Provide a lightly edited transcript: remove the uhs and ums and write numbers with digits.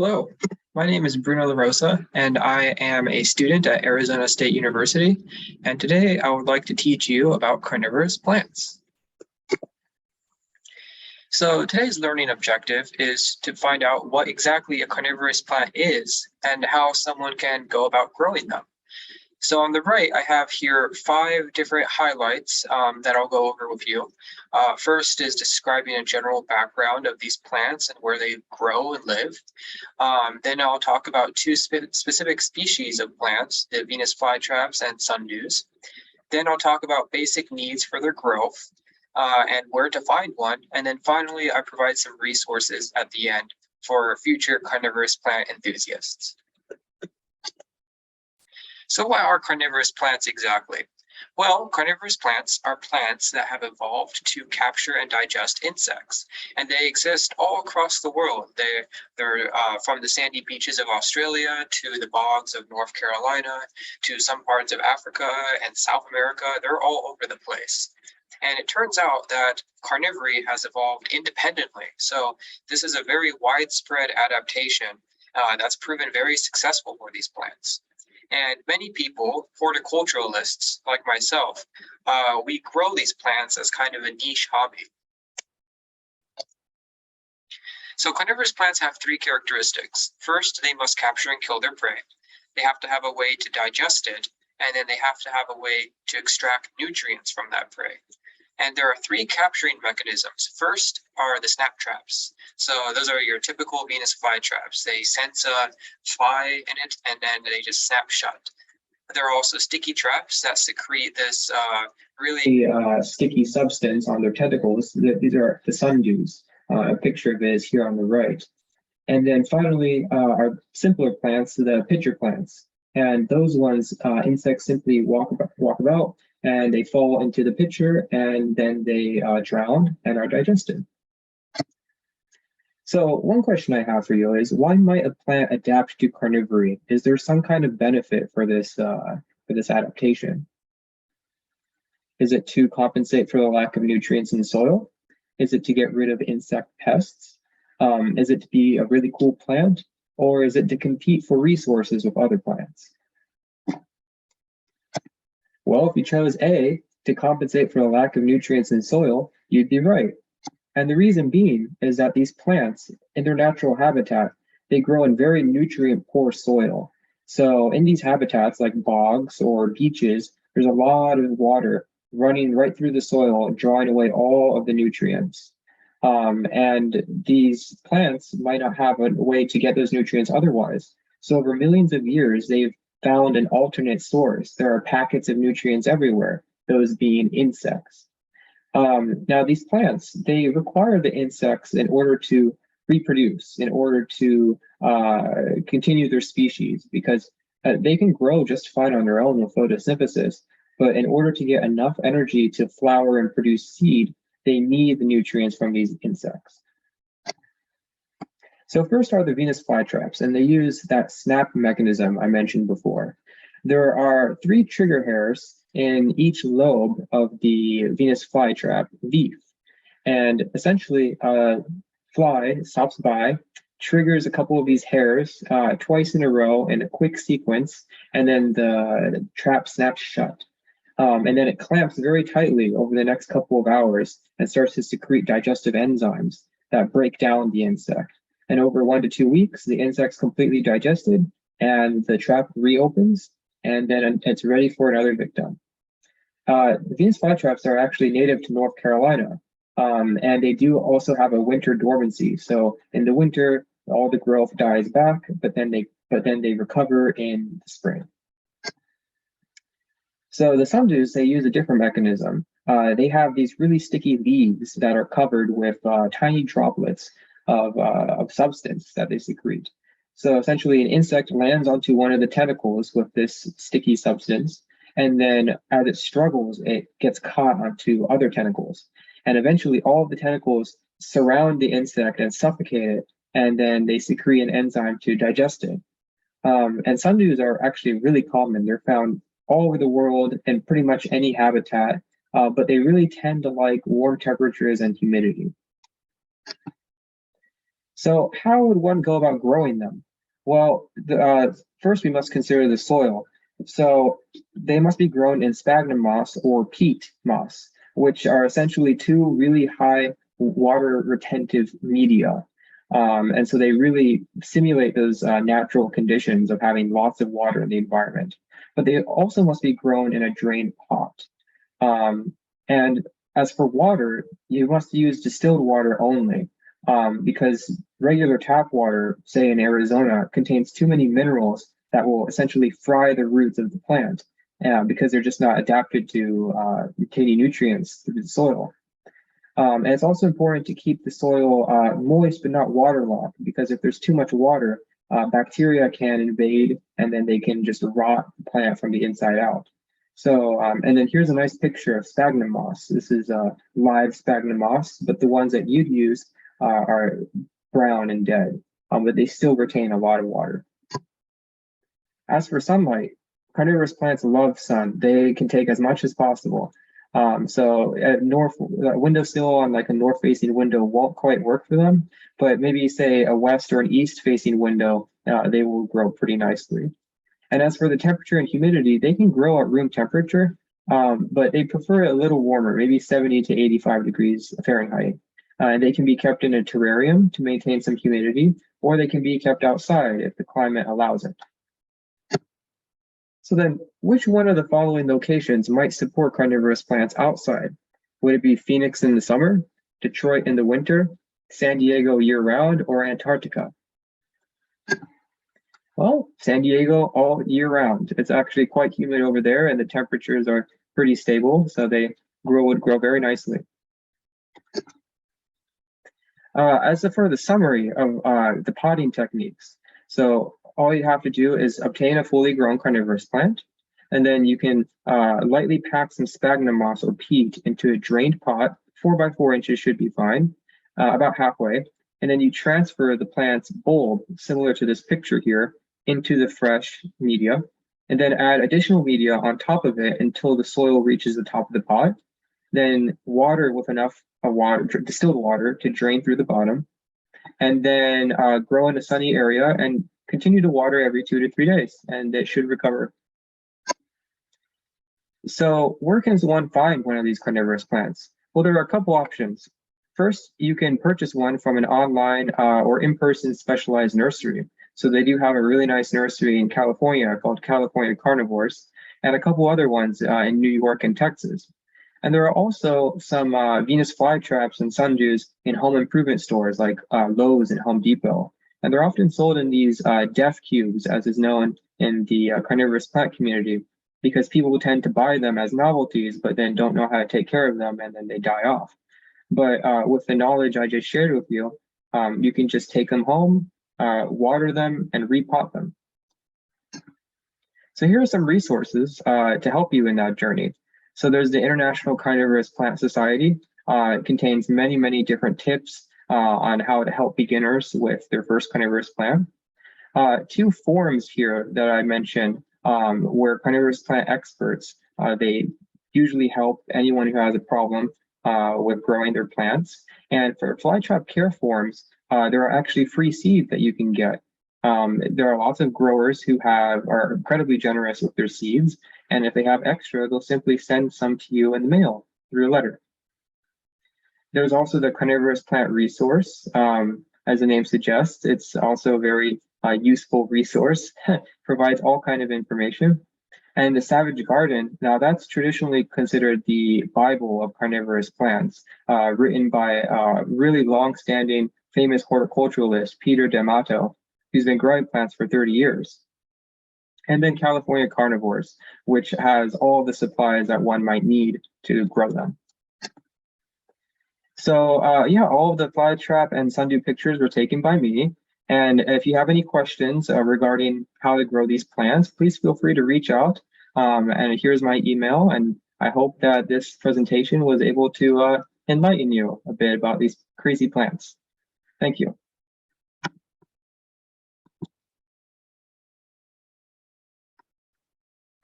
Hello, my name is Bruno LaRosa, and I am a student at Arizona State University. And today I would like to teach you about carnivorous plants. So today's learning objective is to find out what exactly a carnivorous plant is and how someone can go about growing them. So on the right, I have here 5 different highlights that I'll go over with you. First is describing a general background of these plants and where they grow and live. Then I'll talk about 2 specific species of plants, the Venus flytraps and sundews. Then I'll talk about basic needs for their growth and where to find one. And then finally, I provide some resources at the end for future carnivorous plant enthusiasts. So what are carnivorous plants exactly? Well, carnivorous plants are plants that have evolved to capture and digest insects, and they exist all across the world. They're from the sandy beaches of Australia to the bogs of North Carolina to some parts of Africa and South America. They're all over the place. And it turns out that carnivory has evolved independently. So this is a very widespread adaptation that's proven very successful for these plants. And many people, horticulturalists like myself, we grow these plants as kind of a niche hobby. So carnivorous plants have 3 characteristics. First, they must capture and kill their prey. They have to have a way to digest it, and then they have to have a way to extract nutrients from that prey. And there are 3 capturing mechanisms. First are the snap traps. So those are your typical Venus flytraps. They sense a fly in it and then they just snap shut. There are also sticky traps that secrete this really sticky substance on their tentacles. These are the sundews. A picture of it is here on the right. And then finally are simpler plants, the pitcher plants. And those ones, insects simply walk about and they fall into the pitcher and then they drown and are digested. So one question I have for you is, why might a plant adapt to carnivory? Is there some kind of benefit for this adaptation? Is it to compensate for the lack of nutrients in the soil? Is it to get rid of insect pests? Is it to be a really cool plant? Or is it to compete for resources with other plants? Well, if you chose A, to compensate for the lack of nutrients in soil, you'd be right. And the reason being is that these plants, in their natural habitat, they grow in very nutrient-poor soil. So in these habitats, like bogs or beaches, there's a lot of water running right through the soil, drawing away all of the nutrients. And these plants might not have a way to get those nutrients otherwise. So over millions of years, they've found an alternate source. There are packets of nutrients everywhere, those being insects. Now, these plants, they require the insects in order to reproduce, in order to continue their species, because they can grow just fine on their own with photosynthesis, but in order to get enough energy to flower and produce seed, they need the nutrients from these insects. So first are the Venus flytraps, and they use that snap mechanism I mentioned before. There are 3 trigger hairs in each lobe of the Venus flytrap leaf. And essentially, a fly stops by, triggers a couple of these hairs twice in a row in a quick sequence, and then the trap snaps shut. And then it clamps very tightly over the next couple of hours and starts to secrete digestive enzymes that break down the insect. And over 1 to 2 weeks, the insect's completely digested and the trap reopens, and then it's ready for another victim. Venus flytraps are actually native to North Carolina, and they do also have a winter dormancy. So in the winter, all the growth dies back, but then they recover in the spring. So the sundews, they use a different mechanism. They have these really sticky leaves that are covered with tiny droplets of substance that they secrete. So essentially, an insect lands onto one of the tentacles with this sticky substance, and then as it struggles, it gets caught onto other tentacles. And eventually, all of the tentacles surround the insect and suffocate it, and then they secrete an enzyme to digest it. And sundews are actually really common. They're found all over the world in pretty much any habitat, but they really tend to like warm temperatures and humidity. So how would one go about growing them? Well, first we must consider the soil. So they must be grown in sphagnum moss or peat moss, which are essentially two really high water retentive media. And so they really simulate those natural conditions of having lots of water in the environment. But they also must be grown in a drained pot. And as for water, you must use distilled water only, because regular tap water, say in Arizona, contains too many minerals that will essentially fry the roots of the plant, because they're just not adapted to retaining nutrients through the soil. And it's also important to keep the soil moist but not waterlogged, because if there's too much water, bacteria can invade and then they can just rot the plant from the inside out. So, and then here's a nice picture of sphagnum moss. This is live sphagnum moss, but the ones that you'd use are brown and dead, but they still retain a lot of water. As for sunlight, carnivorous plants love sun. They can take as much as possible. So at north windowsill on like a north facing window won't quite work for them, but maybe say a west or an east facing window, they will grow pretty nicely. And as for the temperature and humidity, they can grow at room temperature, but they prefer a little warmer, maybe 70 to 85 degrees Fahrenheit. And they can be kept in a terrarium to maintain some humidity, or they can be kept outside if the climate allows it. So then, which one of the following locations might support carnivorous plants outside? Would it be Phoenix in the summer, Detroit in the winter, San Diego year-round, or Antarctica? Well, San Diego all year round. It's actually quite humid over there, and the temperatures are pretty stable, so they would grow very nicely. As for the summary of the potting techniques, so all you have to do is obtain a fully grown carnivorous plant, and then you can lightly pack some sphagnum moss or peat into a drained pot. 4 by 4 inches should be fine, about halfway. And then you transfer the plant's bulb, similar to this picture here, into the fresh media, and then add additional media on top of it until the soil reaches the top of the pot. Then water with enough distilled water to drain through the bottom, and then grow in a sunny area and continue to water every 2 to 3 days, and it should recover. So where can one find one of these carnivorous plants? Well, there are a couple options. First, you can purchase one from an online or in-person specialized nursery. So they do have a really nice nursery in California called California Carnivorous, and a couple other ones in New York and Texas. And there are also some Venus flytraps and sundews in home improvement stores like Lowe's and Home Depot. And they're often sold in these deaf cubes, as is known in the carnivorous plant community, because people tend to buy them as novelties, but then don't know how to take care of them, and then they die off. But with the knowledge I just shared with you, you can just take them home, water them, and repot them. So here are some resources to help you in that journey. So there's the International Carnivorous Plant Society. It contains many, many different tips on how to help beginners with their first carnivorous plant. 2 forums here that I mentioned where carnivorous plant experts, they usually help anyone who has a problem with growing their plants. And for flytrap care forums, there are actually free seeds that you can get. There are lots of growers who are incredibly generous with their seeds, and if they have extra, they'll simply send some to you in the mail through a letter. There's also the Carnivorous Plant Resource. As the name suggests, it's also a very useful resource, provides all kind of information. And the Savage Garden, now that's traditionally considered the Bible of carnivorous plants, written by really long-standing famous horticulturalist, Peter D'Amato, who's been growing plants for 30 years. And then California Carnivores, which has all the supplies that one might need to grow them. So yeah, all of the flytrap and sundew pictures were taken by me. And if you have any questions regarding how to grow these plants, please feel free to reach out. And here's my email. And I hope that this presentation was able to enlighten you a bit about these crazy plants. Thank you.